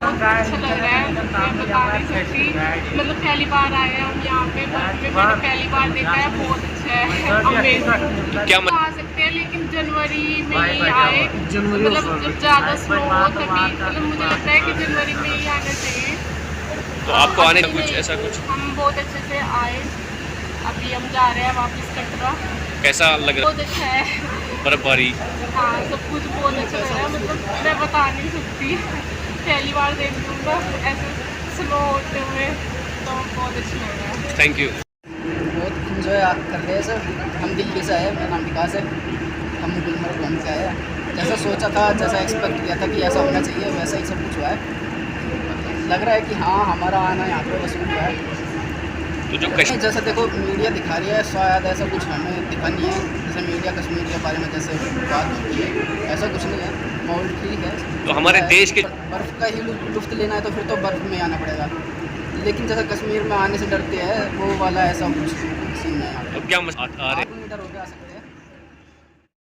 अच्छा लग रहा है, मैं बता नहीं सकती। मतलब पहली बार आए हैं हम यहाँ पे, मैंने पहली बार देखा है, बहुत अच्छा है, अमेजिंग। क्या आ सकते हैं, लेकिन जनवरी में ही आए, मतलब जब ज़्यादा स्नो हो तभी, मतलब मुझे लगता है कि जनवरी में ही आना चाहिए। तो आपको आने का कुछ ऐसा कुछ? हम बहुत अच्छे से आए, अभी हम जा रहे हैं वापस कटरा। कैसा लग रहा है? बहुत अच्छा है, बर्फबारी। हाँ सब कुछ बहुत अच्छा लग रहा है, मतलब मैं बता नहीं सकती। पहली बार देख लूँगा ऐसे स्नो होते हुए, तो बहुत अच्छा लग रहा है। Thank you. बहुत इंजॉय कर रहे हैं सर। हम दिल्ली से आए, मेरा नाम विकास है। हम गुलमर्ग घूम के आए हैं। जैसा सोचा था, जैसा एक्सपेक्ट किया था कि ऐसा होना चाहिए, वैसा ही सब कुछ हुआ है। लग रहा है कि हाँ, हमारा आना यहाँ पे वसूल हुआ है। तो जो जैसा देखो मीडिया दिखा रही है, शायद ऐसा कुछ हमें दिखा नहीं है। जैसे मीडिया कश्मीर के बारे में जैसे बात होती है, ऐसा कुछ नहीं है। माहौल ठीक है। तो हमारे देश के बर्फ़ का ही लुत्फ़ लेना है तो फिर तो बर्फ़ में आना पड़ेगा, लेकिन जैसा कश्मीर में आने से डरते हैं, वो वाला ऐसा कुछ सीन है। तो क्या आ रहे? डर हो गया।